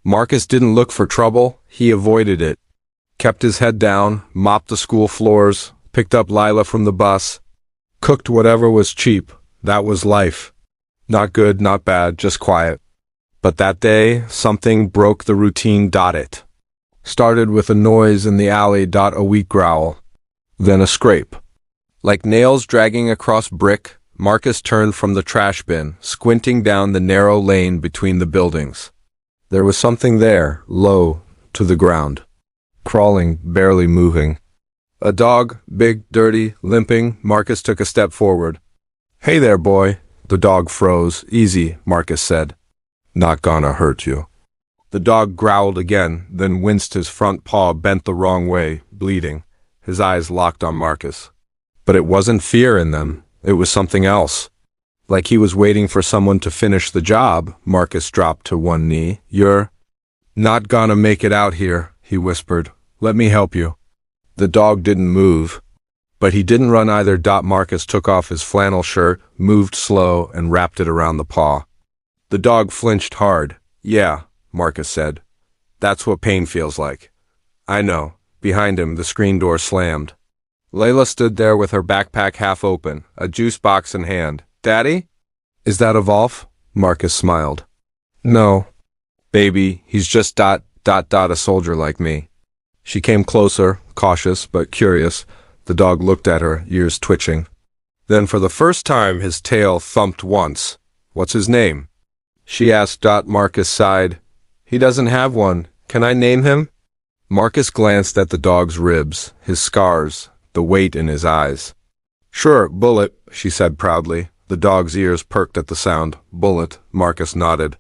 Marcus didn't look for trouble, he avoided it. Kept his head down, mopped the school floors, picked up Lila from the bus, cooked whatever was cheap. That was life. Not good, not bad, just quiet. But that day, something broke the routine. It started with a noise in the alley. A weak growl. Then a scrape. Like nails dragging across brick, Marcus turned from the trash bin, squinting down the narrow lane between the buildings. There was something there, low, to the ground. Crawling, barely moving. A dog, big, dirty, limping. Marcus took a step forward. "Hey there, boy." The dog froze. "Easy," Marcus said. "Not gonna hurt you." The dog growled again, then winced, his front paw bent the wrong way, bleeding. His eyes locked on Marcus. But it wasn't fear in them. It was something else. Like he was waiting for someone to finish the job. Marcus dropped to one knee. "You're not gonna make it out here," he whispered. "Let me help you." The dog didn't move. But he didn't run either. Marcus took off his flannel shirt, moved slow, and wrapped it around the paw. The dog flinched hard. "Yeah," Marcus said. "That's what pain feels like." "I know." Behind him, the screen door slammed. Layla stood there with her backpack half open, a juice box in hand. "Daddy? Is that a Volf?" Marcus smiled. "No. Baby, he's just a soldier like me." She came closer, cautious but curious. The dog looked at her, ears twitching. Then for the first time his tail thumped once. "What's his name?" she asked. Marcus sighed. "He doesn't have one. Can I name him?" Marcus glanced at the dog's ribs, his scars, the weight in his eyes. "Sure, Bullet," she said proudly. The dog's ears perked at the sound. "Bullet," Marcus nodded.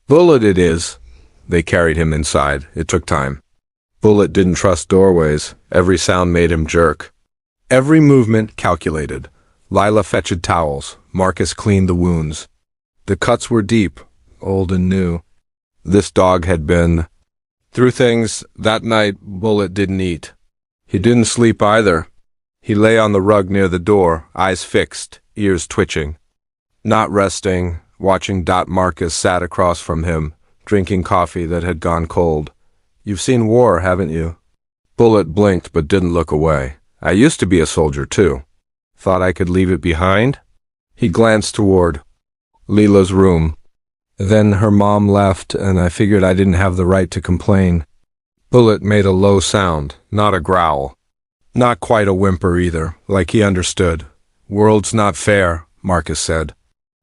"Bullet it is." They carried him inside. It took time. Bullet didn't trust doorways. Every sound made him jerk. Every movement calculated. Lila fetched towels. Marcus cleaned the wounds. The cuts were deep, old and new. This dog had been through things. That night, Bullet didn't eat. He didn't sleep either. He lay on the rug near the door, eyes fixed, ears twitching. Not resting, watching. Marcus sat across from him, drinking coffee that had gone cold. "You've seen war, haven't you?" Bullet blinked but didn't look away. "I used to be a soldier too. Thought I could leave it behind?" He glanced toward Lila's room. "Then her mom left, and I figured I didn't have the right to complain." Bullet made a low sound, not a growl. Not quite a whimper either, like he understood. "World's not fair," Marcus said.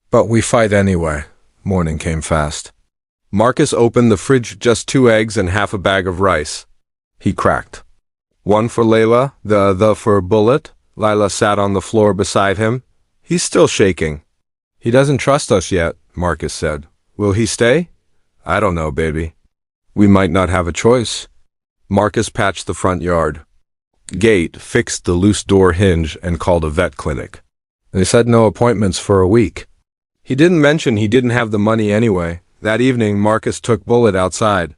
"But we fight anyway." Morning came fast. Marcus opened the fridge. Just 2 eggs and half a bag of rice. He cracked. "One for Layla, the other for Bullet." Lila sat on the floor beside him. "He's still shaking." "He doesn't trust us yet," Marcus said. "Will he stay?" "I don't know, baby. We might not have a choice." Marcus patched the front yard gate, fixed the loose door hinge, and called a vet clinic. They said no appointments for a week. He didn't mention he didn't have the money anyway. That evening, Marcus took Bullet outside.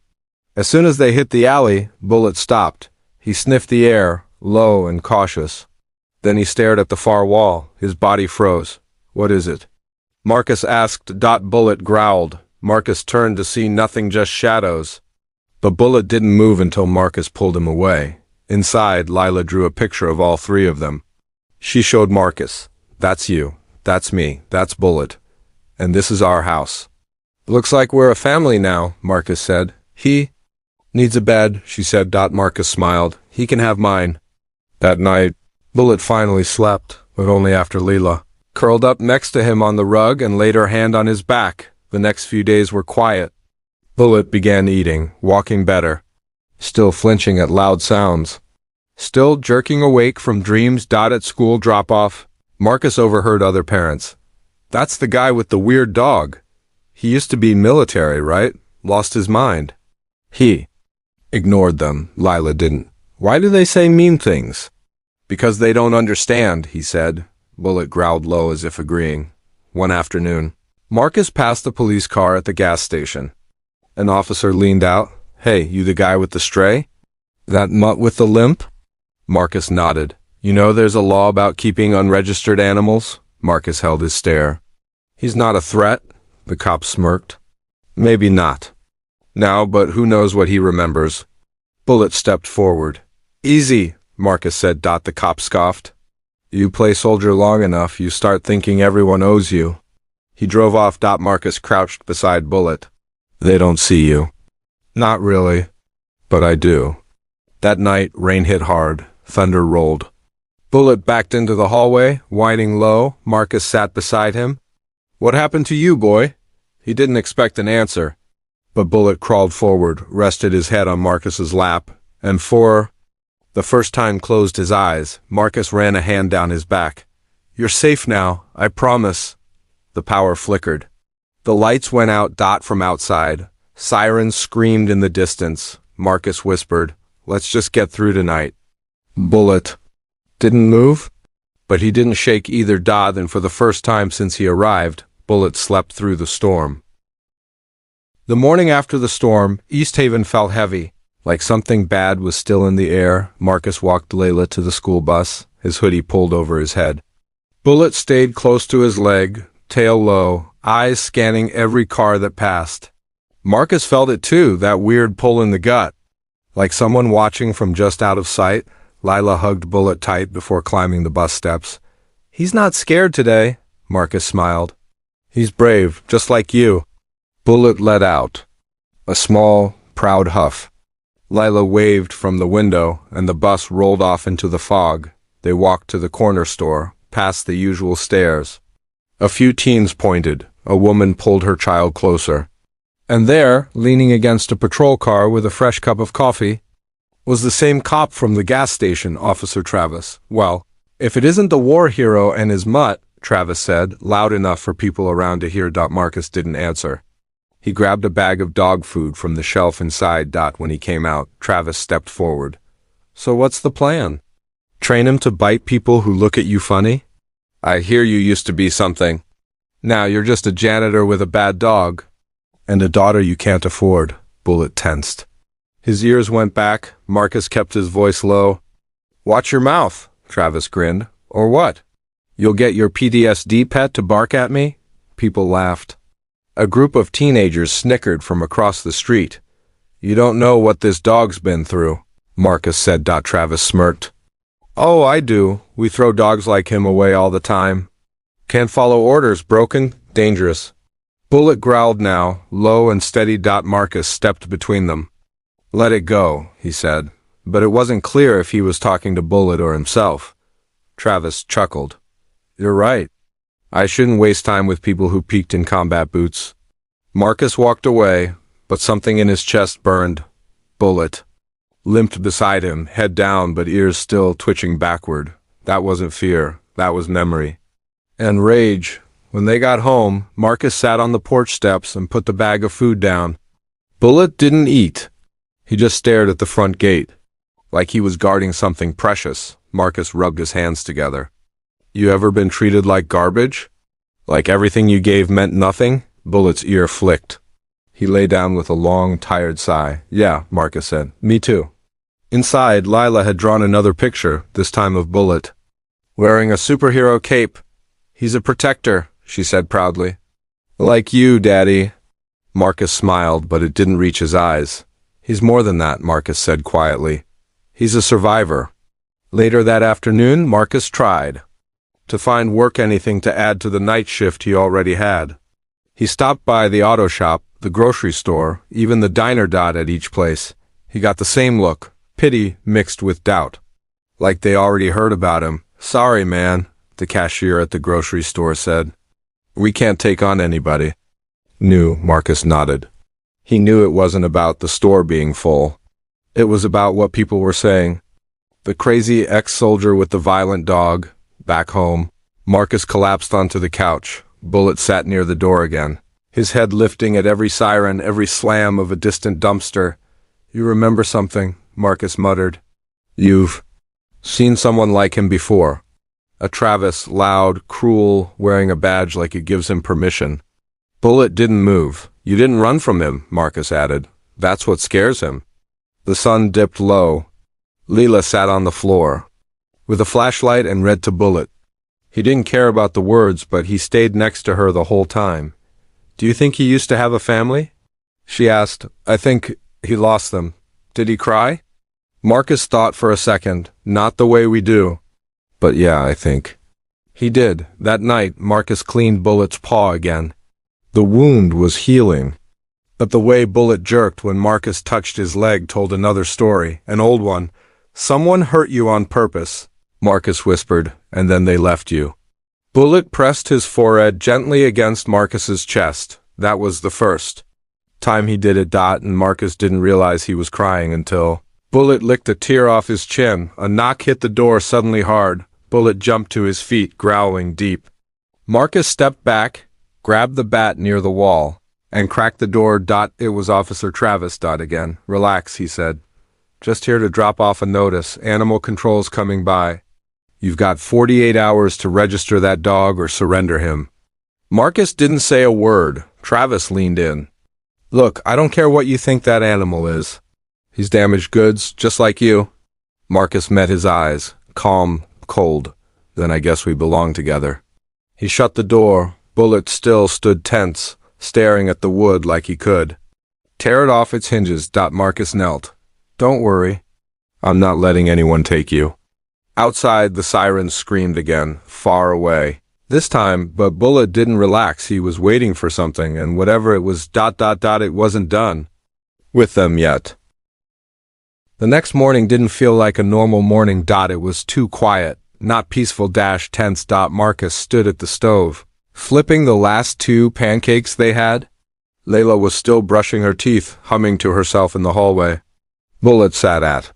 As soon as they hit the alley, Bullet stopped. He sniffed the air, low and cautious. Then he stared at the far wall. His body froze. "What is it?" Marcus asked. Bullet growled. Marcus turned to see nothing, just shadows. But Bullet didn't move until Marcus pulled him away. Inside, Lila drew a picture of all 3 of them. She showed Marcus. "That's you. That's me. That's Bullet. And this is our house." "Looks like we're a family now," Marcus said. "He needs a bed," she said. Marcus smiled. "He can have mine." That night, Bullet finally slept, but only after Lila curled up next to him on the rug and laid her hand on his back. The next few days were quiet. Bullet began eating, walking better, still flinching at loud sounds, still jerking awake from dreams. At school drop-off, Marcus overheard other parents. "That's the guy with the weird dog. He used to be military, right? Lost his mind." He ignored them. Lila didn't. "Why do they say mean things?" "Because they don't understand," he said. Bullet growled low as if agreeing. One afternoon, Marcus passed the police car at the gas station. An officer leaned out. "Hey, you the guy with the stray? That mutt with the limp?" Marcus nodded. "You know there's a law about keeping unregistered animals?" Marcus held his stare. "He's not a threat," the cop smirked. "Maybe not. now, but who knows what he remembers. Bullet stepped forward. Easy, Marcus said. The cop scoffed. You play soldier long enough, you start thinking everyone owes you. He drove off. Marcus crouched beside Bullet. They don't see you. Not really. But I do. That night, rain hit hard. Thunder rolled. Bullet backed into the hallway, whining low. Marcus sat beside him. What happened to you, boy? He didn't expect an answer. But Bullet crawled forward, rested his head on Marcus's lap, and for the first time closed his eyes. Marcus ran a hand down his back. You're safe now, I promise. The power flickered. The lights went out. From outside. Sirens screamed in the distance. Marcus whispered, let's just get through tonight. Bullet didn't move, but he didn't shake either. Then for the first time since he arrived, Bullet slept through the storm. The morning after the storm, East Haven felt heavy, like something bad was still in the air. Marcus walked Layla to the school bus, his hoodie pulled over his head. Bullet stayed close to his leg, tail low, eyes scanning every car that passed. Marcus felt it too, that weird pull in the gut. Like someone watching from just out of sight. Lila hugged Bullet tight before climbing the bus steps. He's not scared today, Marcus smiled. He's brave, just like you. Bullet let out a small, proud huff. Lila waved from the window, and the bus rolled off into the fog. They walked to the corner store, past the usual stairs. A few teens pointed. A woman pulled her child closer. And there, leaning against a patrol car with a fresh cup of coffee, was the same cop from the gas station, Officer Travis. Well, if it isn't the war hero and his mutt, Travis said, loud enough for people around to hear. Marcus didn't answer. He grabbed a bag of dog food from the shelf inside. When he came out, Travis stepped forward. So what's the plan? Train him to bite people who look at you funny? I hear you used to be something. Now you're just a janitor with a bad dog. And a daughter you can't afford. Bullet tensed. His ears went back. Marcus kept his voice low. Watch your mouth, Travis grinned. Or what? You'll get your PTSD pet to bark at me? People laughed. A group of teenagers snickered from across the street. You don't know what this dog's been through, Marcus said. Travis smirked. Oh, I do. We throw dogs like him away all the time. Can't follow orders, broken, dangerous. Bullet growled now, low and steady. Marcus stepped between them. Let it go, he said, but it wasn't clear if he was talking to Bullet or himself. Travis chuckled. You're right. I shouldn't waste time with people who peeked in combat boots. Marcus walked away, but something in his chest burned. Bullet limped beside him, head down but ears still twitching backward. That wasn't fear, that was memory. And rage. When they got home, Marcus sat on the porch steps and put the bag of food down. Bullet didn't eat. He just stared at the front gate. Like he was guarding something precious. Marcus rubbed his hands together. You ever been treated like garbage? Like everything you gave meant nothing? Bullet's ear flicked. He lay down with a long, tired sigh. Yeah, Marcus said. Me too. Inside, Lila had drawn another picture, this time of Bullet. Wearing a superhero cape. He's a protector, she said proudly. Like you, Daddy. Marcus smiled, but it didn't reach his eyes. He's more than that, Marcus said quietly. He's a survivor. Later that afternoon, Marcus tried to find work, anything to add to the night shift he already had. He stopped by the auto shop, the grocery store, even the diner. At each place, he got the same look, pity mixed with doubt. Like they already heard about him. Sorry, man, the cashier at the grocery store said. We can't take on anybody. Knew, Marcus nodded. He knew it wasn't about the store being full. It was about what people were saying. The crazy ex-soldier with the violent dog. Back home. Marcus collapsed onto the couch. Bullet sat near the door again, his head lifting at every siren, every slam of a distant dumpster. You remember something, Marcus muttered. You've seen someone like him before. A Travis, loud, cruel, wearing a badge like it gives him permission. Bullet didn't move. You didn't run from him, Marcus added. That's what scares him. The sun dipped low. Leela sat on the floor with a flashlight and read to Bullet. He didn't care about the words, but he stayed next to her the whole time. Do you think he used to have a family? She asked. I think he lost them. Did he cry? Marcus thought for a second. Not the way we do. But yeah, I think. He did. That night, Marcus cleaned Bullet's paw again. The wound was healing. But the way Bullet jerked when Marcus touched his leg told another story, an old one. Someone hurt you on purpose, Marcus whispered, and then they left you. Bullet pressed his forehead gently against Marcus's chest. That was the first time he did it, and Marcus didn't realize he was crying until Bullet licked a tear off his chin. A knock hit the door suddenly hard. Bullet jumped to his feet, growling deep. Marcus stepped back, grabbed the bat near the wall, and cracked the door. It was Officer Travis. Again. Relax, he said. Just here to drop off a notice. Animal control's coming by. You've got 48 hours to register that dog or surrender him. Marcus didn't say a word. Travis leaned in. Look, I don't care what you think that animal is. He's damaged goods, just like you. Marcus met his eyes, calm, cold. Then I guess we belong together. He shut the door. Bullet still stood tense, staring at the wood like he could tear it off its hinges. Marcus knelt. Don't worry. I'm not letting anyone take you. Outside, the sirens screamed again, far away. This time, but Bullet didn't relax. He was waiting for something, and whatever it was, it wasn't done with them yet. The next morning didn't feel like a normal morning. It was too quiet, not peaceful. Tense. Marcus stood at the stove, flipping the last 2 pancakes they had. Layla was still brushing her teeth, humming to herself in the hallway. Bullet sat at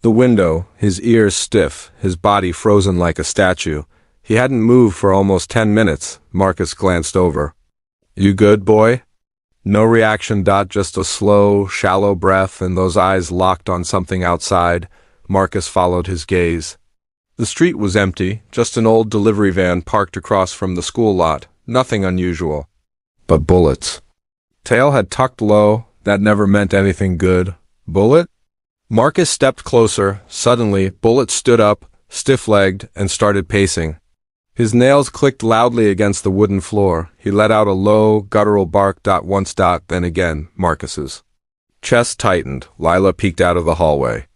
the window, his ears stiff, his body frozen like a statue. He hadn't moved for almost 10 minutes. Marcus glanced over. You good, boy? No reaction. Just a slow, shallow breath, and those eyes locked on something outside. Marcus followed his gaze. The street was empty, just an old delivery van parked across from the school lot. Nothing unusual. But bullets. Tail had tucked low. That never meant anything good. Bullet? Marcus stepped closer. Suddenly, Bullet stood up, stiff-legged, and started pacing. His nails clicked loudly against the wooden floor. He let out a low, guttural bark. Once. Then again. Marcus's chest tightened. Lila peeked out of the hallway.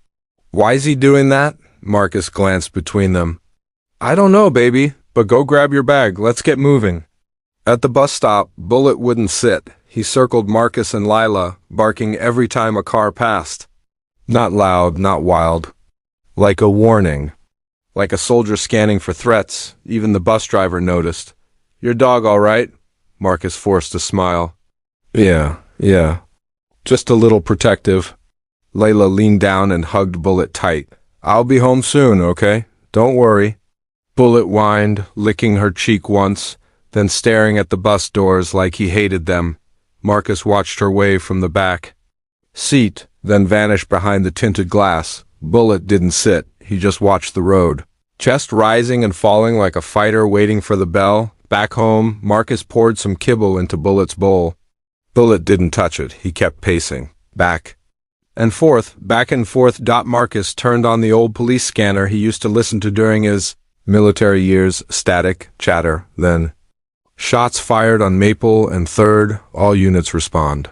Why's he doing that? Marcus glanced between them. I don't know, baby, but go grab your bag. Let's get moving. At the bus stop, Bullet wouldn't sit. He circled Marcus and Lila, barking every time a car passed. Not loud, not wild. Like a warning. Like a soldier scanning for threats. Even the bus driver noticed. Your dog all right? Marcus forced a smile. Yeah. Just a little protective. Layla leaned down and hugged Bullet tight. I'll be home soon, okay? Don't worry. Bullet whined, licking her cheek once, then staring at the bus doors like he hated them. Marcus watched her wave from the back seat, then vanished behind the tinted glass. Bullet didn't sit. He just watched the road. Chest rising and falling like a fighter waiting for the bell. Back home, Marcus poured some kibble into Bullet's bowl. Bullet didn't touch it. He kept pacing. Back and forth. Marcus turned on the old police scanner he used to listen to during his military years. Static, chatter, then shots fired on Maple and 3rd. All units respond.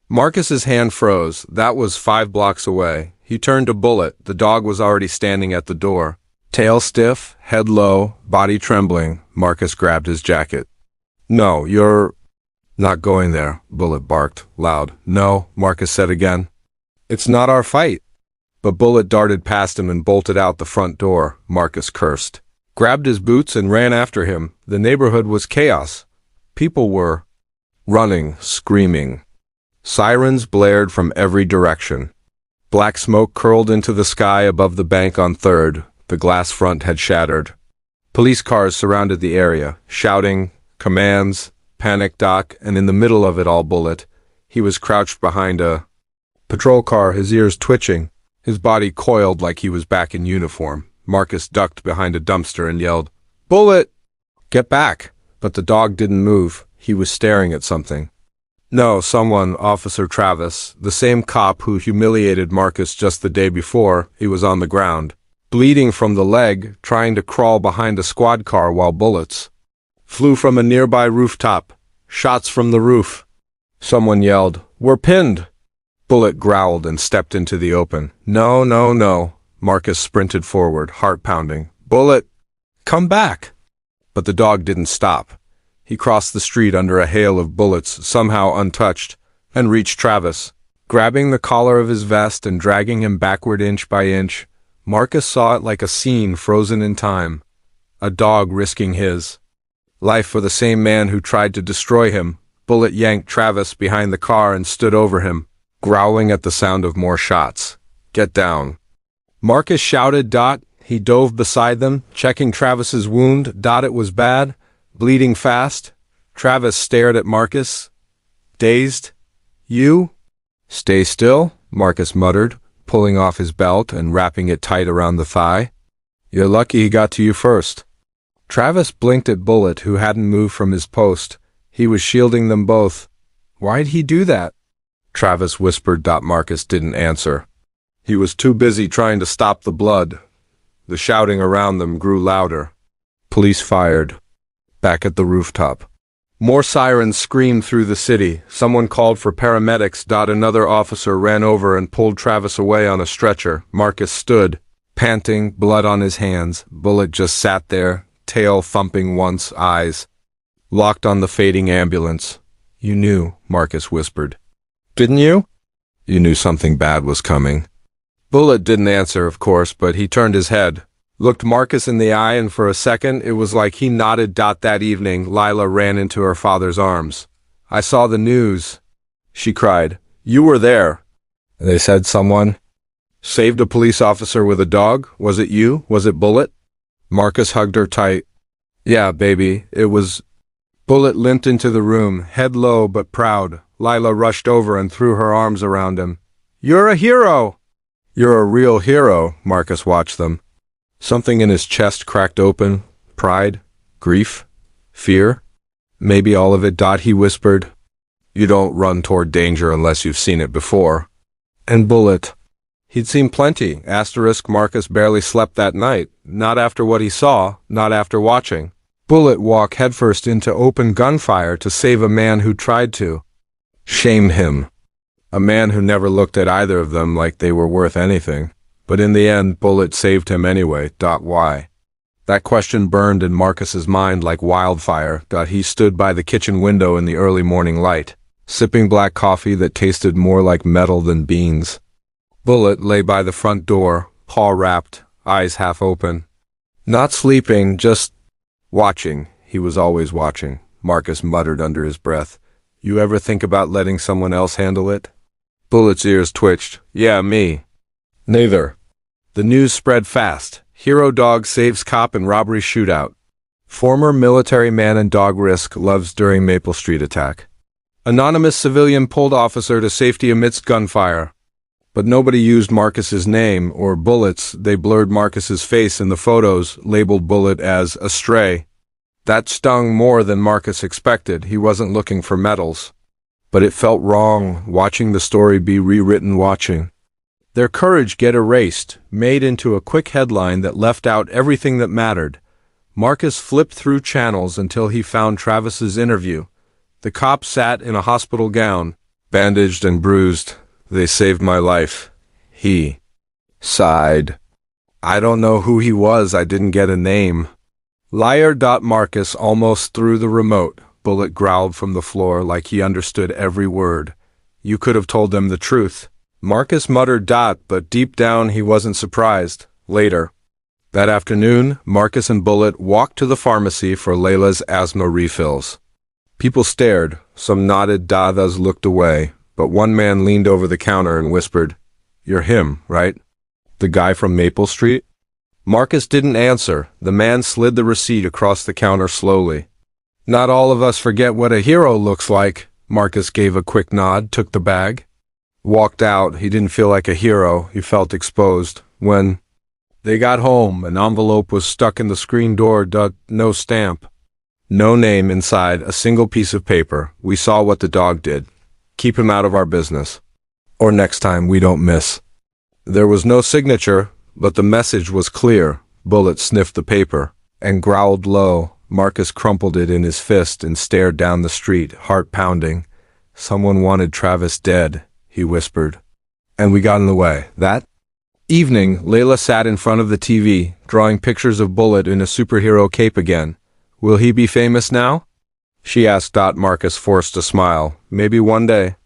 Marcus's hand froze. That was 5 blocks away. He turned to Bullet. The dog was already standing at the door. Tail stiff, head low, body trembling. Marcus grabbed his jacket. No, you're not going there, Bullet barked, loud. No, Marcus said again. It's not our fight. But Bullet darted past him and bolted out the front door. Marcus cursed, grabbed his boots and ran after him. The neighborhood was chaos. People were running, screaming. Sirens blared from every direction. Black smoke curled into the sky above the bank on 3rd. The glass front had shattered. Police cars surrounded the area, shouting, commands, panic. And in the middle of it all, Bullet. He was crouched behind a patrol car, his ears twitching, his body coiled like he was back in uniform. Marcus ducked behind a dumpster and yelled, Bullet! Get back! But the dog didn't move. He was staring at something. No, someone, Officer Travis, the same cop who humiliated Marcus just the day before. He was on the ground, bleeding from the leg, trying to crawl behind a squad car while bullets flew from a nearby rooftop. Shots from the roof. Someone yelled, "We're pinned!" Bullet growled and stepped into the open. "No, no, no." Marcus sprinted forward, heart pounding. "Bullet, come back!" But the dog didn't stop. He crossed the street under a hail of bullets, somehow untouched, and reached Travis. Grabbing the collar of his vest and dragging him backward inch by inch, Marcus saw it like a scene frozen in time. A dog risking his life for the same man who tried to destroy him. Bullet yanked Travis behind the car and stood over him, growling at the sound of more shots. "Get down!" Marcus shouted. He dove beside them, checking Travis's wound. It was bad, bleeding fast. Travis stared at Marcus, dazed. "You?" "Stay still," Marcus muttered, pulling off his belt and wrapping it tight around the thigh. "You're lucky he got to you first." Travis blinked at Bullet, who hadn't moved from his post. He was shielding them both. "Why'd he do that?" Travis whispered. Marcus didn't answer. He was too busy trying to stop the blood. The shouting around them grew louder. Police fired. Back at the rooftop, more sirens screamed through the city. Someone called for paramedics. Another officer ran over and pulled Travis away on a stretcher. Marcus stood, panting, blood on his hands. Bullet just sat there, tail thumping once, eyes locked on the fading ambulance. "You knew," Marcus whispered. "Didn't you?" "You knew something bad was coming." Bullet didn't answer, of course, but he turned his head, looked Marcus in the eye, and for a second it was like he nodded. That evening, Lila ran into her father's arms. "I saw the news," she cried. "You were there." "They said someone saved a police officer with a dog. Was it you? Was it Bullet?" Marcus hugged her tight. "Yeah, baby, it was." Bullet limped into the room, head low but proud. Lila rushed over and threw her arms around him. "You're a hero!" "You're a real hero." Marcus watched them. Something in his chest cracked open. Pride, grief, fear. "Maybe all of it." He whispered. "You don't run toward danger unless you've seen it before." And Bullet. He'd seen plenty. Marcus barely slept that night. Not after what he saw, not after watching Bullet walk headfirst into open gunfire to save a man who tried to shame him. A man who never looked at either of them like they were worth anything. But in the end, Bullet saved him anyway. Why? That question burned in Marcus's mind like wildfire. He stood by the kitchen window in the early morning light, sipping black coffee that tasted more like metal than beans. Bullet lay by the front door, paw wrapped, eyes half open. Not sleeping, just watching. He was always watching. Marcus muttered under his breath. "You ever think about letting someone else handle it?" Bullet's ears twitched. "Yeah, me." "Neither." The news spread fast. Hero dog saves cop in robbery shootout. Former military man and dog risk loves during Maple Street attack. Anonymous civilian pulled officer to safety amidst gunfire. But nobody used Marcus's name or Bullet's. They blurred Marcus's face in the photos, labeled Bullet as a stray. That stung more than Marcus expected. He wasn't looking for medals. But it felt wrong, watching the story be rewritten, watching their courage get erased, made into a quick headline that left out everything that mattered. Marcus flipped through channels until he found Travis's interview. The cop sat in a hospital gown, bandaged and bruised. "They saved my life." He sighed. "I don't know who he was. I didn't get a name." "Liar." Marcus almost threw the remote. Bullet growled from the floor like he understood every word. "You could have told them the truth." Marcus muttered. But deep down he wasn't surprised. Later that afternoon, Marcus and Bullet walked to the pharmacy for Layla's asthma refills. People stared. Some nodded. Others looked away. But one man leaned over the counter and whispered, "You're him, right? The guy from Maple Street?" Marcus didn't answer. The man slid the receipt across the counter slowly. "Not all of us forget what a hero looks like." Marcus gave a quick nod, took the bag, walked out. He didn't feel like a hero. He felt exposed. When they got home, an envelope was stuck in the screen door. No stamp. No name inside, a single piece of paper. "We saw what the dog did. Keep him out of our business. Or next time we don't miss." There was no signature, but the message was clear. Bullet sniffed the paper and growled low. Marcus crumpled it in his fist and stared down the street, heart pounding. Someone wanted Travis dead, he whispered. And we got in the way. That evening, Layla sat in front of the TV, drawing pictures of Bullet in a superhero cape again. Will he be famous now? She asked. Marcus forced a smile. Maybe one day.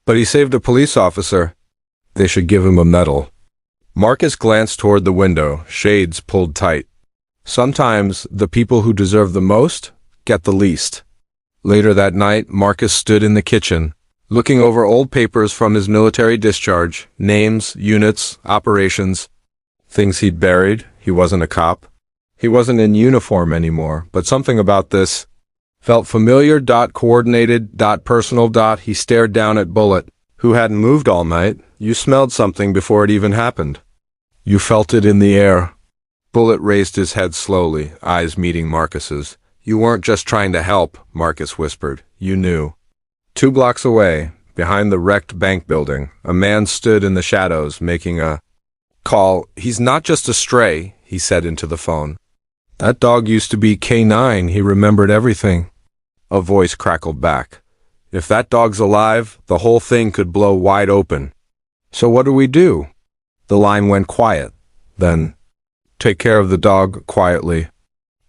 But he saved a police officer. They should give him a medal. Marcus glanced toward the window, shades pulled tight. Sometimes the people who deserve the most get the least. Later that night, Marcus stood in the kitchen, looking over old papers from his military discharge, names, units, operations, things he'd buried. He wasn't a cop. He wasn't in uniform anymore, but something about this felt familiar. Coordinated. Personal. He stared down at Bullet, who hadn't moved all night. You smelled something before it even happened. You felt it in the air. Bullet raised his head slowly, eyes meeting Marcus's. You weren't just trying to help, Marcus whispered. You knew. 2 blocks away, behind the wrecked bank building, a man stood in the shadows, making a call. He's not just a stray, he said into the phone. That dog used to be K9, he remembered everything. A voice crackled back. If that dog's alive, the whole thing could blow wide open. So what do we do? The line went quiet. Then, take care of the dog quietly.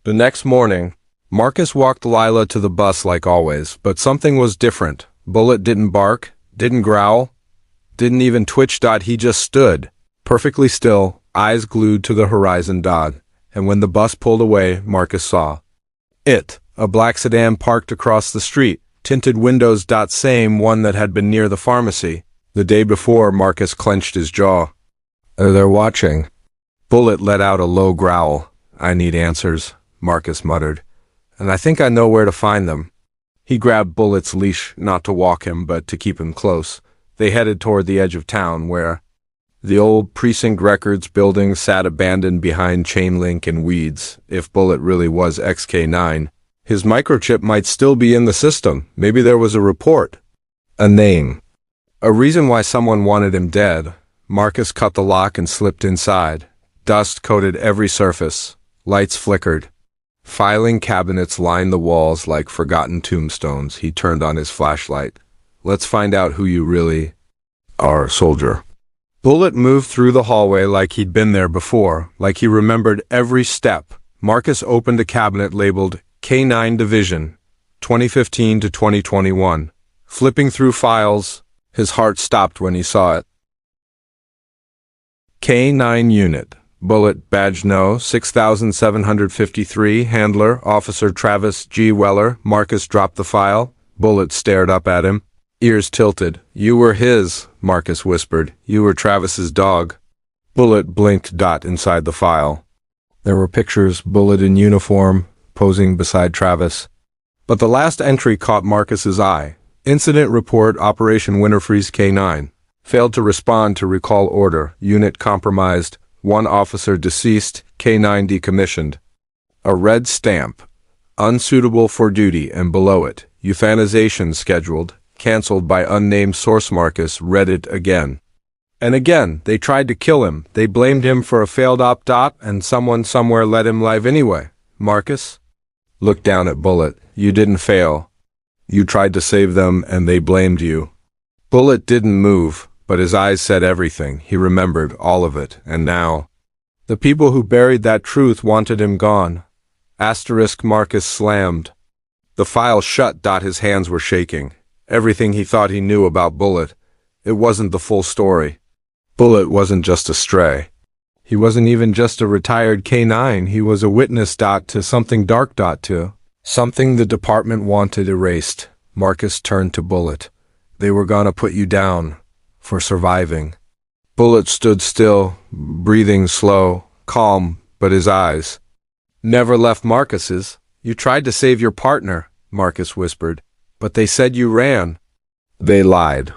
The next morning, Marcus walked Lila to the bus like always, but something was different. Bullet didn't bark, didn't growl, didn't even twitch. He just stood, perfectly still, eyes glued to the horizon. And when the bus pulled away, Marcus saw it, a black sedan parked across the street, tinted windows. Same one that had been near the pharmacy. The day before, Marcus clenched his jaw. They're watching. Bullet let out a low growl. I need answers, Marcus muttered. And I think I know where to find them. He grabbed Bullet's leash, not to walk him, but to keep him close. They headed toward the edge of town, where the old precinct records building sat abandoned behind chain link and weeds. If Bullet really was XK9, his microchip might still be in the system. Maybe there was a report. A name. A reason why someone wanted him dead. Marcus cut the lock and slipped inside. Dust coated every surface. Lights flickered. Filing cabinets lined the walls like forgotten tombstones. He turned on his flashlight. Let's find out who you really are, soldier. Bullet moved through the hallway like he'd been there before, like he remembered every step. Marcus opened a cabinet labeled K9 Division, 2015 to 2021. Flipping through files, his heart stopped when he saw it. K9 Unit. Bullet, badge no, 6753, handler, Officer Travis G. Weller. Marcus dropped the file. Bullet stared up at him, ears tilted. You were his, Marcus whispered. You were Travis's dog. Bullet blinked. Inside the file. There were pictures, Bullet in uniform, posing beside Travis. But the last entry caught Marcus's eye. Incident report, Operation Winterfreeze K9. Failed to respond to recall order. Unit compromised. 1 officer deceased, K9 decommissioned. A red stamp. Unsuitable for duty, and below it, euthanization scheduled, cancelled by unnamed source. Marcus read it again. And again, they tried to kill him. They blamed him for a failed op. And someone somewhere let him live anyway. Marcus looked down at Bullet. You didn't fail. You tried to save them, and they blamed you. Bullet didn't move. But his eyes said everything. He remembered all of it, and now the people who buried that truth wanted him gone. Asterisk. Marcus slammed the file shut. His hands were shaking. Everything he thought he knew about Bullet. It wasn't the full story. Bullet wasn't just a stray. He wasn't even just a retired K9. He was a witness. To something dark. To something the department wanted erased. Marcus turned to Bullet. They were gonna put you down. For surviving. Bullet stood still, breathing slow, calm, but his eyes never left Marcus's. You tried to save your partner, Marcus whispered, but they said you ran. They lied.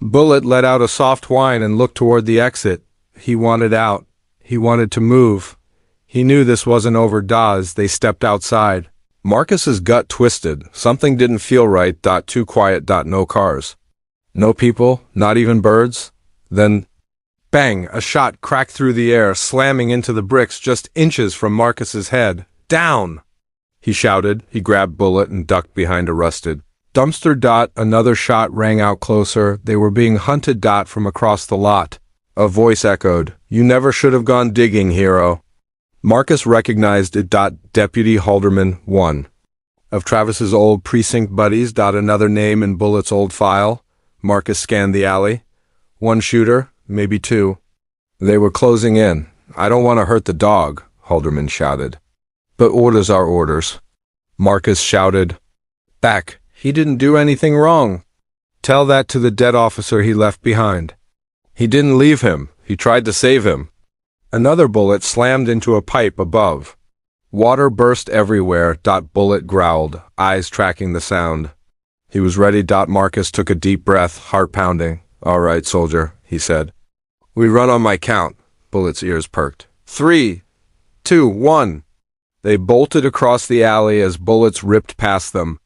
Bullet let out a soft whine and looked toward the exit. He wanted out. He wanted to move. He knew this wasn't over. As they stepped outside, Marcus's gut twisted. Something didn't feel right. Too quiet. No cars. No people, not even birds. Then, bang, a shot cracked through the air, slamming into the bricks just inches from Marcus's head. Down! He shouted. He grabbed Bullet and ducked behind a rusted Dumpster. Another shot rang out closer. They were being hunted. From across the lot. A voice echoed, "You never should have gone digging, hero." Marcus recognized it. Deputy Halderman, one of Travis's old precinct buddies. Another name in Bullet's old file. Marcus scanned the alley. One shooter, maybe two. They were closing in. "I don't want to hurt the dog," Halderman shouted. "But orders are orders." Marcus shouted back, "He didn't do anything wrong. Tell that to the dead officer he left behind. He didn't leave him. He tried to save him." Another bullet slammed into a pipe above. Water burst everywhere. Bullet growled, eyes tracking the sound. He was ready. Marcus took a deep breath, heart pounding. "All right, soldier," he said. "We run on my count." Bullet's ears perked. 3, 2, 1. They bolted across the alley as bullets ripped past them.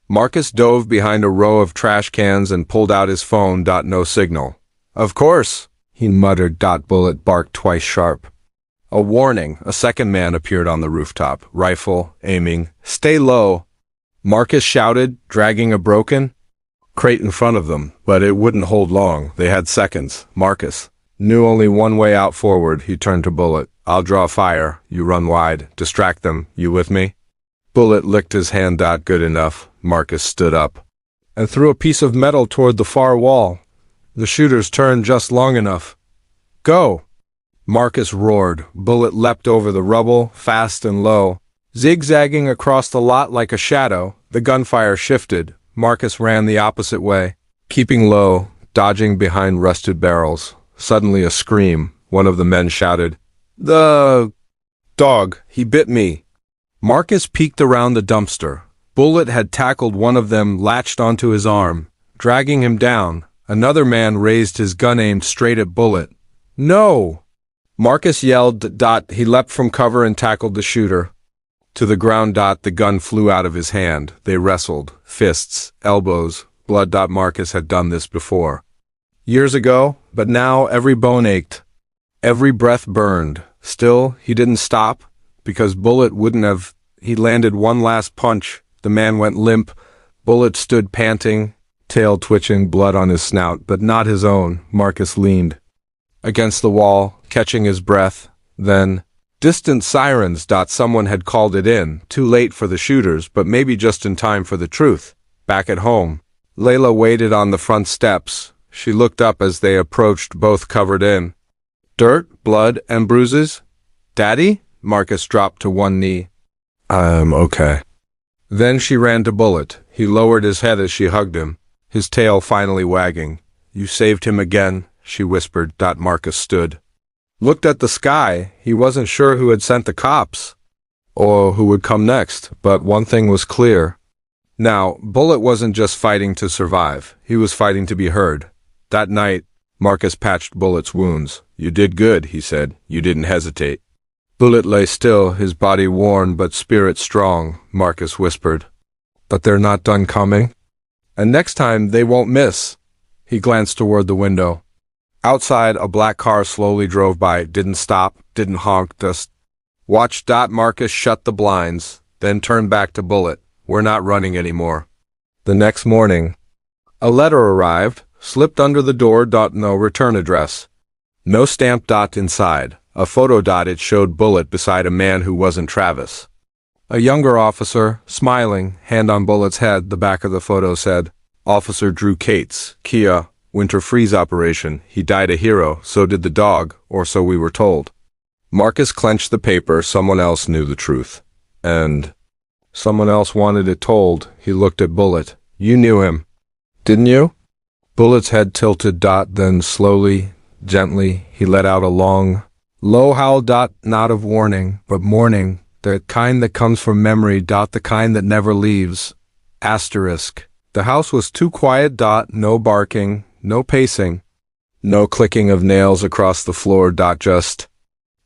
Marcus dove behind a row of trash cans and pulled out his phone. No signal. "Of course," he muttered. Bullet barked twice sharp. A warning. A second man appeared on the rooftop, rifle, aiming. "Stay low," Marcus shouted, dragging a broken crate in front of them, but it wouldn't hold long. They had seconds. Marcus knew only one way out. Forward. He turned to Bullet. "I'll draw fire. You run wide. Distract them. You with me?" Bullet licked his hand. "Good enough." Marcus stood up and threw a piece of metal toward the far wall. The shooters turned just long enough. "Go!" Marcus roared. Bullet leapt over the rubble, fast and low, zigzagging across the lot like a shadow. The gunfire shifted. Marcus ran the opposite way, keeping low, dodging behind rusted barrels. Suddenly a scream. One of the men shouted, "The dog! He bit me!" Marcus peeked around the dumpster. Bullet had tackled one of them, latched onto his arm, dragging him down. Another man raised his gun, aimed straight at Bullet. "No!" Marcus yelled. He leapt from cover and tackled the shooter to the ground. The gun flew out of his hand. They wrestled, fists, elbows, blood. Marcus had done this before, years ago, but now every bone ached, every breath burned. Still, he didn't stop, because Bullet wouldn't have. He landed one last punch. The man went limp. Bullet stood panting, tail twitching, blood on his snout, but not his own. Marcus leaned against the wall, catching his breath. Then, distant sirens. Someone had called it in, too late for the shooters, but maybe just in time for the truth. Back at home, Layla waited on the front steps. She looked up as they approached, both covered in dirt, blood, and bruises. "Daddy?" Marcus dropped to one knee. "I'm okay." Then she ran to Bullet. He lowered his head as she hugged him, his tail finally wagging. "You saved him again," she whispered. Marcus stood, looked at the sky. He wasn't sure who had sent the cops, or who would come next, but one thing was clear. Now, Bullet wasn't just fighting to survive. He was fighting to be heard. That night, Marcus patched Bullet's wounds. "You did good," he said. "You didn't hesitate." Bullet lay still, his body worn but spirit strong. Marcus whispered, "But they're not done coming. And next time they won't miss." He glanced toward the window. Outside, a black car slowly drove by, didn't stop, didn't honk, just watched. Marcus shut the blinds, then turned back to Bullet. "We're not running anymore." The next morning, a letter arrived, slipped under the door. No return address. No stamp. Inside, a photo. It showed Bullet beside a man who wasn't Travis. A younger officer, smiling, hand on Bullet's head. The back of the photo said, "Officer Drew Cates, Kia, winter freeze operation. He died a hero, so did the dog, or so we were told." Marcus clenched the paper. Someone else knew the truth. And someone else wanted it told. He looked at Bullet. "You knew him, didn't you?" Bullet's head tilted. Then slowly, gently, he let out a long, low howl. Not of warning, but mourning. The kind that comes from memory. The kind that never leaves. Asterisk. The house was too quiet. No barking, no pacing, no clicking of nails across the floor. Just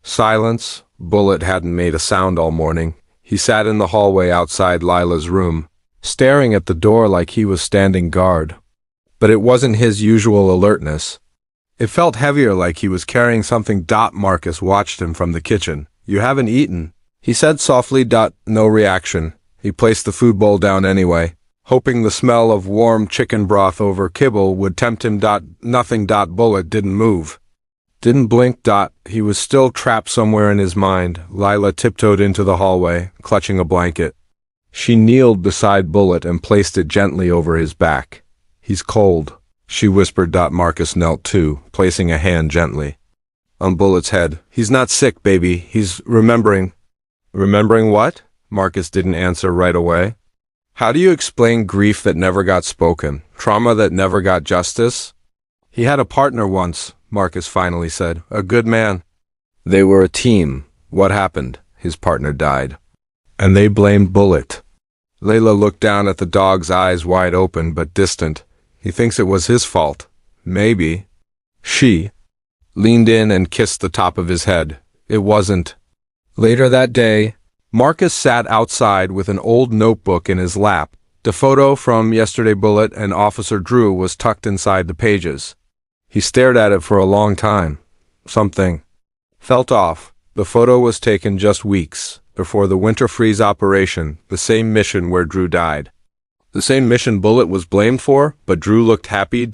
silence. Bullet hadn't made a sound all morning. He sat in the hallway outside Lila's room, staring at the door like he was standing guard. But it wasn't his usual alertness. It felt heavier, like he was carrying something. Marcus watched him from the kitchen. "You haven't eaten," he said softly. No reaction. He placed the food bowl down anyway. hoping the smell of warm chicken broth over kibble would tempt him. Nothing. Bullet didn't move. Didn't blink. He was still trapped somewhere in his mind. Lila tiptoed into the hallway, clutching a blanket. She kneeled beside Bullet and placed it gently over his back. He's cold, she whispered. Marcus knelt too, placing a hand gently on Bullet's head. He's not sick, baby. He's remembering. Remembering what? Marcus didn't answer right away. How do you explain grief that never got spoken? Trauma that never got justice? He had a partner once, Marcus finally said. A good man. They were a team. What happened? His partner died. And they blamed Bullet. Layla looked down at the dog's eyes wide open but distant. He thinks it was his fault. Maybe. She leaned in and kissed the top of his head. It wasn't. Later that day, Marcus sat outside with an old notebook in his lap. The photo from yesterday Bullet and Officer Drew was tucked inside the pages. He stared at it for a long time. Something felt off. The photo was taken just weeks before the winter freeze operation, the same mission where Drew died. The same mission Bullet was blamed for, but Drew looked happy.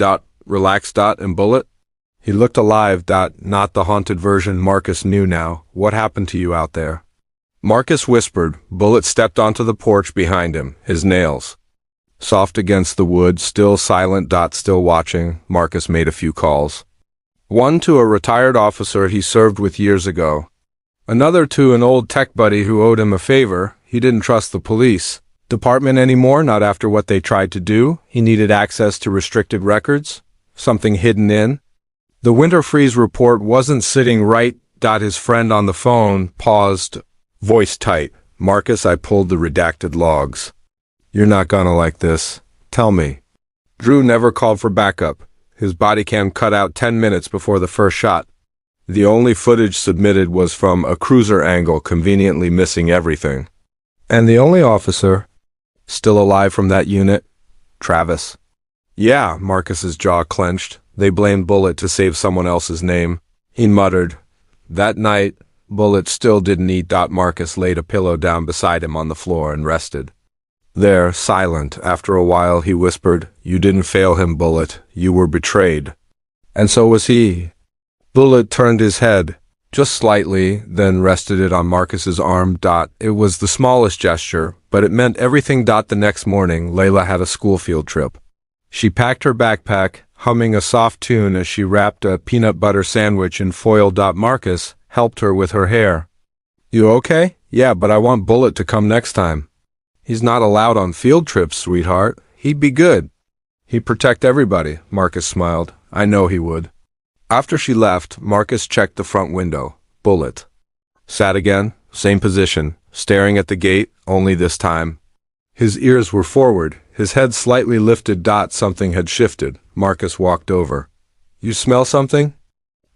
Relaxed. And Bullet? He looked alive. Not the haunted version Marcus knew now. What happened to you out there? Marcus whispered. Bullet stepped onto the porch behind him, his nails soft against the wood, still silent. Still watching. Marcus made a few calls. One to a retired officer he served with years ago. Another to an old tech buddy who owed him a favor. He didn't trust the police department anymore, not after what they tried to do. He needed access to restricted records, something hidden in. The winter freeze report wasn't sitting right. His friend on the phone paused, voice tight. Marcus, I pulled the redacted logs. You're not gonna like this. Tell me. Drew never called for backup. His body cam cut out 10 minutes before the first shot. The only footage submitted was from a cruiser angle, conveniently missing everything. And the only officer still alive from that unit? Travis. Yeah, Marcus's jaw clenched. They blamed Bullet to save someone else's name. He muttered. That night, Bullet still didn't eat. Marcus laid a pillow down beside him on the floor and rested. There, silent. After a while, he whispered, You didn't fail him, Bullet. You were betrayed. And so was he. Bullet turned his head, just slightly, then rested it on Marcus's arm. It was the smallest gesture, but it meant everything. The next morning, Layla had a school field trip. She packed her backpack, humming a soft tune as she wrapped a peanut butter sandwich in foil. Marcus helped her with her hair. You okay? Yeah, but I want Bullet to come next time. He's not allowed on field trips, sweetheart. He'd be good. He'd protect everybody, Marcus smiled. I know he would. After she left, Marcus checked the front window. Bullet sat again, same position, staring at the gate, only this time his ears were forward, his head slightly lifted. Something had shifted. Marcus walked over. You smell something?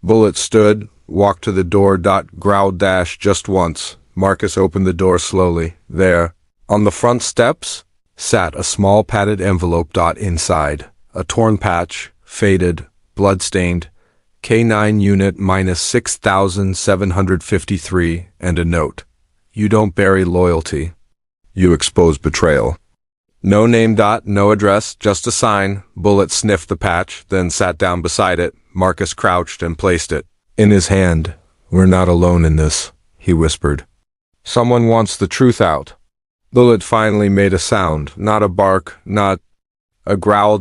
Bullet stood, walked to the door. Growled. Just once. Marcus opened the door slowly. There, on the front steps, sat a small padded envelope. Inside, a torn patch, faded, blood-stained, K9 unit -6753, and a note. You don't bury loyalty. You expose betrayal. No name. No address, just a sign. Bullet sniffed the patch, then sat down beside it. Marcus crouched and placed it in his hand. We're not alone in this, he whispered. Someone wants the truth out. Bullet finally made a sound, not a bark, not a growl.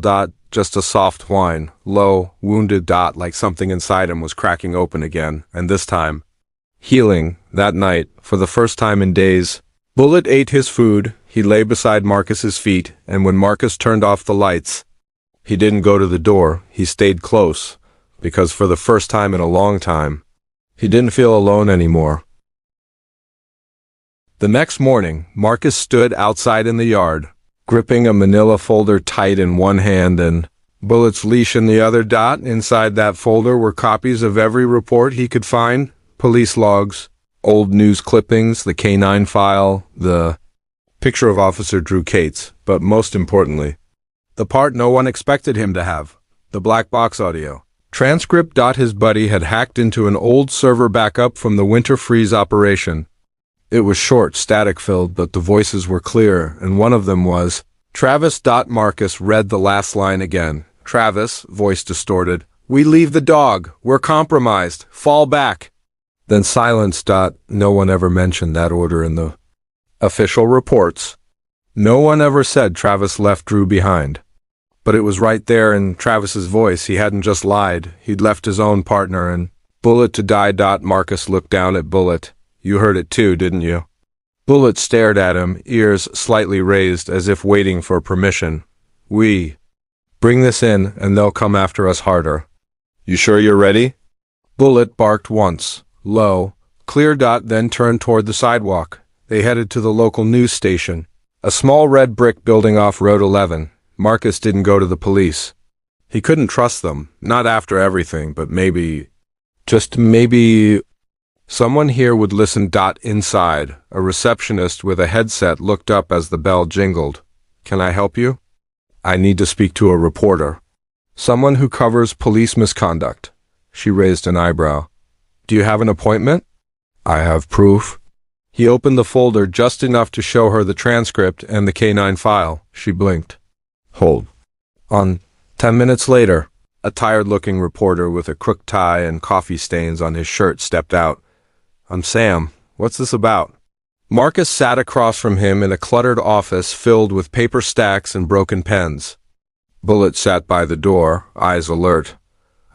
Just a soft whine, low, wounded. Like something inside him was cracking open again, and this time, healing. That night, for the first time in days, Bullet ate his food. He lay beside Marcus's feet, and when Marcus turned off the lights, he didn't go to the door. He stayed close, because for the first time in a long time, he didn't feel alone anymore. The next morning, Marcus stood outside in the yard, gripping a manila folder tight in one hand and Bullet's leash in the other. Inside that folder were copies of every report he could find, police logs, old news clippings, the K9 file, the picture of Officer Drew Cates, but most importantly, the part no one expected him to have, the black box audio. Transcript. His buddy had hacked into an old server backup from the winter freeze operation. It was short, static-filled, but the voices were clear, and one of them was, Travis. Marcus read the last line again. Travis, voice distorted. We leave the dog. We're compromised. Fall back. Then silence. No one ever mentioned that order in the official reports. No one ever said Travis left Drew behind. But it was right there in Travis's voice. He hadn't just lied. He'd left his own partner and Bullet to die. Marcus looked down at Bullet. You heard it too, didn't you? Bullet stared at him, ears slightly raised as if waiting for permission. We bring this in and they'll come after us harder. You sure you're ready? Bullet barked once, low, clear. Then turned toward the sidewalk. They headed to the local news station, a small red brick building off Road 11. Marcus didn't go to the police. He couldn't trust them, not after everything, but maybe, just maybe, someone here would listen. Inside, a receptionist with a headset looked up as the bell jingled. Can I help you? I need to speak to a reporter. Someone who covers police misconduct. She raised an eyebrow. Do you have an appointment? I have proof. He opened the folder just enough to show her the transcript and the K9 file. She blinked. Hold on. 10 minutes later, a tired-looking reporter with a crooked tie and coffee stains on his shirt stepped out. I'm Sam. What's this about? Marcus sat across from him in a cluttered office filled with paper stacks and broken pens. Bullet sat by the door, eyes alert.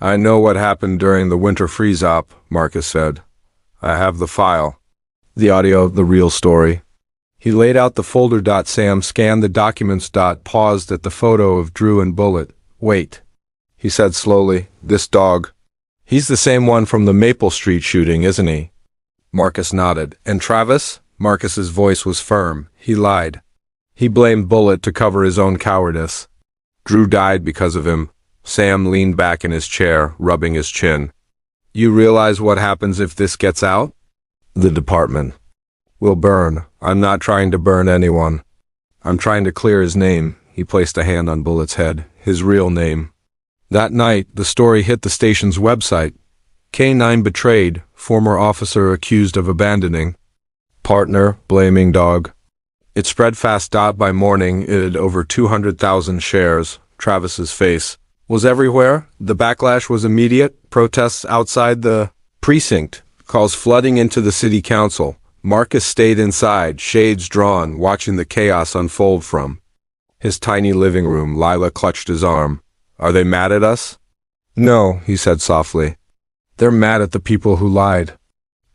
I know what happened during the winter freeze-up, Marcus said. I have the file. The audio, the real story. He laid out the folder. Sam scanned the documents. Paused at the photo of Drew and Bullet. Wait, he said slowly. This dog. He's the same one from the Maple Street shooting, isn't he? Marcus nodded. And Travis? Marcus's voice was firm. He lied. He blamed Bullet to cover his own cowardice. Drew died because of him. Sam leaned back in his chair, rubbing his chin. You realize what happens if this gets out? The department will burn. I'm not trying to burn anyone. I'm trying to clear his name. He placed a hand on Bullet's head. His real name. That night, the story hit the station's website. K9 betrayed, former officer accused of abandoning. Partner, blaming dog. It spread fast. By morning, it had over 200,000 shares. Travis's face was everywhere. The backlash was immediate. Protests outside the precinct. Calls flooding into the city council. Marcus stayed inside, shades drawn, watching the chaos unfold from his tiny living room. Lila clutched his arm. Are they mad at us? No, he said softly. They're mad at the people who lied.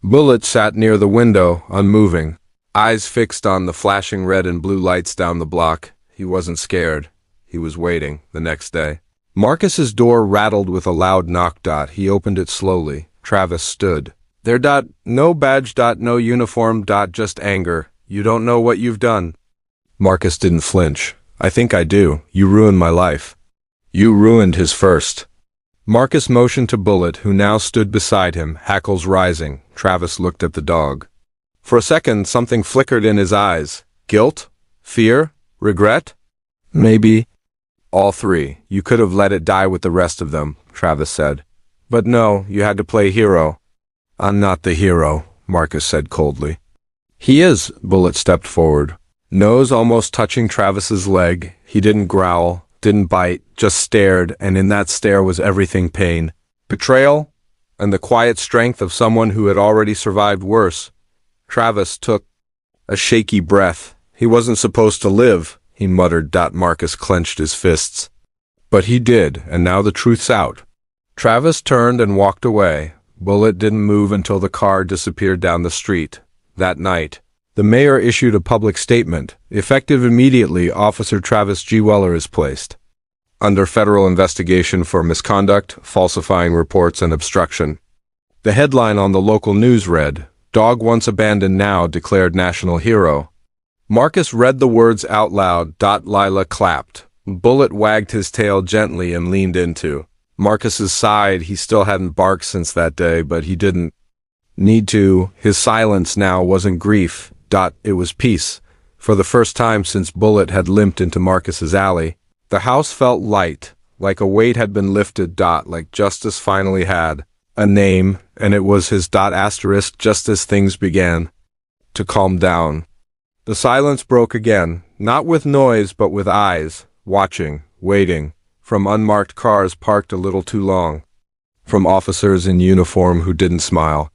Bullet sat near the window, unmoving, eyes fixed on the flashing red and blue lights down the block. He wasn't scared. He was waiting. The next day, Marcus's door rattled with a loud knock. He opened it slowly. Travis stood. There. No badge. No uniform. Just anger. You don't know what you've done. Marcus didn't flinch. I think I do. You ruined my life. You ruined his first. Marcus motioned to Bullet, who now stood beside him, hackles rising. Travis looked at the dog. For a second, something flickered in his eyes. Guilt? Fear? Regret? Maybe. All three. You could have let it die with the rest of them, Travis said. But no, you had to play hero. I'm not the hero, Marcus said coldly. He is. Bullet stepped forward, nose almost touching Travis's leg. He didn't growl, didn't bite, just stared, and in that stare was everything: pain, betrayal, and the quiet strength of someone who had already survived worse. Travis took a shaky breath. He wasn't supposed to live, he muttered. Marcus clenched his fists. But he did, and now the truth's out. Travis turned and walked away. Bullet didn't move until the car disappeared down the street. That night, the mayor issued a public statement. Effective immediately, Officer Travis G. Weller is placed under federal investigation for misconduct, falsifying reports, and obstruction. The headline on the local news read, Dog once abandoned, now declared national hero. Marcus read the words out loud. Lila clapped. Bullet wagged his tail gently and leaned into Marcus's side. He still hadn't barked since that day, but he didn't need to. His silence now wasn't grief. It was peace. For the first time since Bullet had limped into Marcus's alley, the house felt light, like a weight had been lifted. Like justice finally had a name, and it was his. Asterisk. Just as things began to calm down, the silence broke again. Not with noise, but with eyes, watching, waiting, from unmarked cars parked a little too long, from officers in uniform who didn't smile,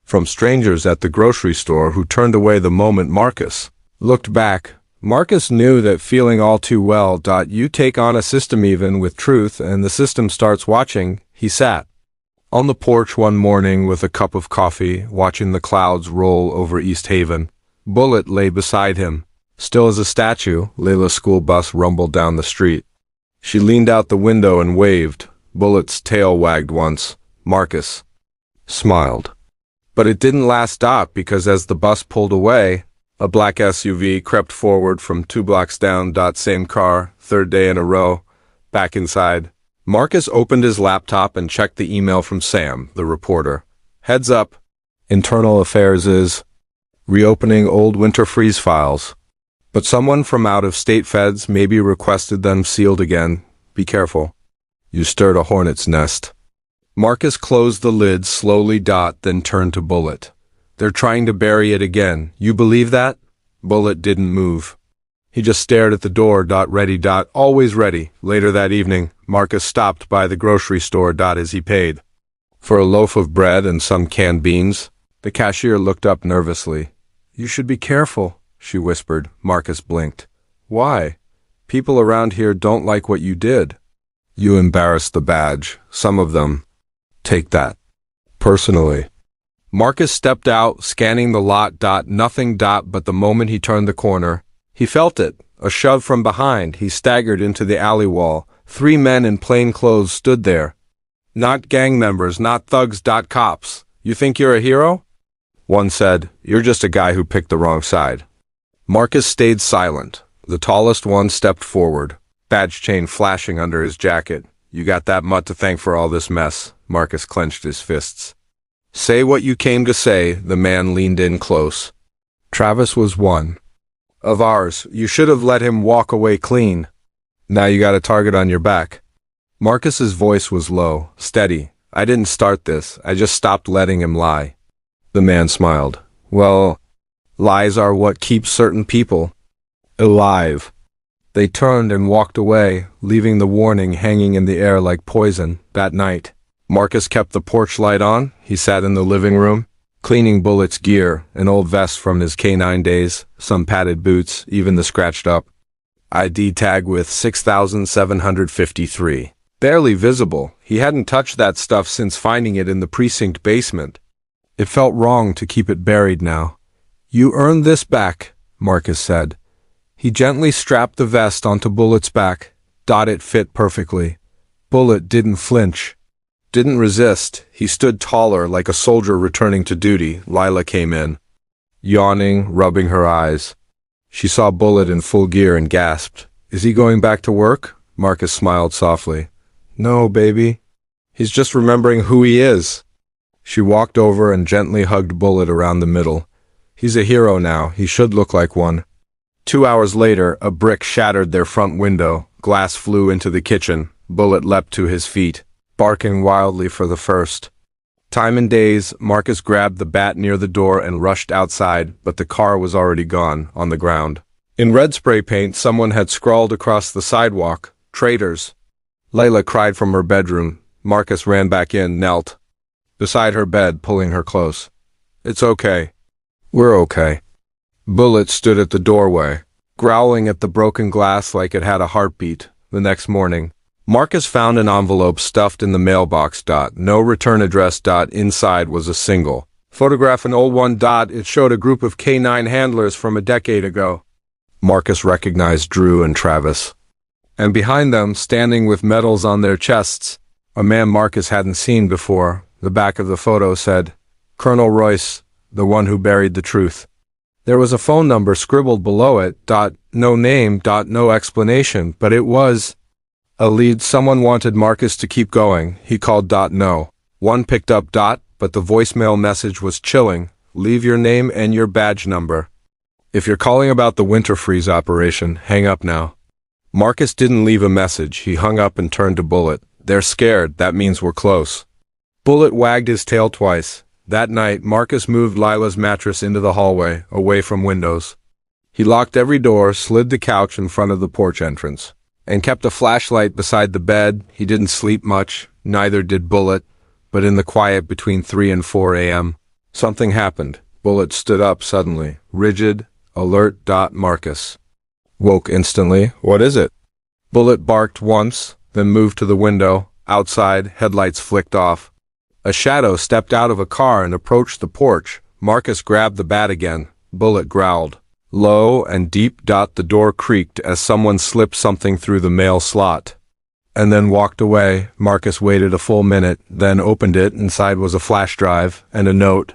from strangers at the grocery store who turned away the moment Marcus looked back. Marcus knew that feeling all too well. You take on a system even with truth, and the system starts watching. He sat on the porch one morning with a cup of coffee, watching the clouds roll over East Haven. Bullet lay beside him. Still as a statue, Layla's school bus rumbled down the street. She leaned out the window and waved. Bullet's tail wagged once. Marcus smiled. But it didn't last, because as the bus pulled away, a black SUV crept forward from 2 blocks down. Same car, third day in a row. Back inside, Marcus opened his laptop and checked the email from Sam, the reporter. Heads up. Internal Affairs is reopening old winter freeze files. But someone from out-of-state feds maybe requested them sealed again. Be careful. You stirred a hornet's nest. Marcus closed the lid slowly. Then turned to Bullet. They're trying to bury it again. You believe that? Bullet didn't move. He just stared at the door. Ready. Always ready. Later that evening, Marcus stopped by the grocery store. As he paid for a loaf of bread and some canned beans, the cashier looked up nervously. You should be careful, she whispered. Marcus blinked. Why? People around here don't like what you did. You embarrassed the badge. Some of them take that personally. Marcus stepped out, scanning the lot. Nothing. But the moment he turned the corner, he felt it. A shove from behind. He staggered into the alley wall. 3 men in plain clothes stood there. Not gang members, not thugs. Cops. You think you're a hero? One said, You're just a guy who picked the wrong side. Marcus stayed silent. The tallest one stepped forward, badge chain flashing under his jacket. You got that mutt to thank for all this mess. Marcus clenched his fists. Say what you came to say. The man leaned in close. Travis was one of ours. You should have let him walk away clean. Now you got a target on your back. Marcus's voice was low, steady. I didn't start this. I just stopped letting him lie. The man smiled. Well, lies are what keep certain people alive. They turned and walked away, leaving the warning hanging in the air like poison. That night, Marcus kept the porch light on. He sat in the living room, cleaning Bullet's gear, an old vest from his K9 days, some padded boots, even the scratched up ID tag with 6,753. Barely visible. He hadn't touched that stuff since finding it in the precinct basement. It felt wrong to keep it buried now. You earned this back, Marcus said. He gently strapped the vest onto Bullet's back. It fit perfectly. Bullet didn't flinch. Didn't resist. He stood taller, like a soldier returning to duty. Lila came in, yawning, rubbing her eyes. She saw Bullet in full gear and gasped. Is he going back to work? Marcus smiled softly. No, baby. He's just remembering who he is. She walked over and gently hugged Bullet around the middle. He's a hero now. He should look like one. 2 hours later, a brick shattered their front window. Glass flew into the kitchen. Bullet leapt to his feet, barking wildly for the first time in days. Marcus grabbed the bat near the door and rushed outside, but the car was already gone, on the ground. In red spray paint, someone had scrawled across the sidewalk, Traitors. Layla cried from her bedroom. Marcus ran back in, knelt beside her bed, pulling her close. It's okay. We're okay. Bullet stood at the doorway, growling at the broken glass like it had a heartbeat. The next morning, Marcus found an envelope stuffed in the mailbox. No return address. Inside was a single photograph, an old one. It showed a group of K9 handlers from a decade ago. Marcus recognized Drew and Travis. And behind them, standing with medals on their chests, a man Marcus hadn't seen before. The back of the photo said, Colonel Royce, the one who buried the truth. There was a phone number scribbled below it. No name. No explanation, but it was a lead. Someone wanted Marcus to keep going. He called. No one picked up. But the voicemail message was chilling. Leave your name and your badge number. If you're calling about the winter freeze operation, hang up now. Marcus didn't leave a message. He hung up and turned to Bullet. They're scared. That means we're close. Bullet wagged his tail twice. That night, Marcus moved Lila's mattress into the hallway, away from windows. He locked every door, slid the couch in front of the porch entrance, and kept a flashlight beside the bed. He didn't sleep much, neither did Bullet, but in the quiet between 3 and 4 a.m., something happened. Bullet stood up suddenly, rigid, alert. Marcus woke instantly. "What is it?" Bullet barked once, then moved to the window. Outside, headlights flicked off. A shadow stepped out of a car and approached the porch. Marcus grabbed the bat again. Bullet growled. Low and deep. The door creaked as someone slipped something through the mail slot, and then walked away. Marcus waited a full minute, then opened it. Inside was a flash drive and a note.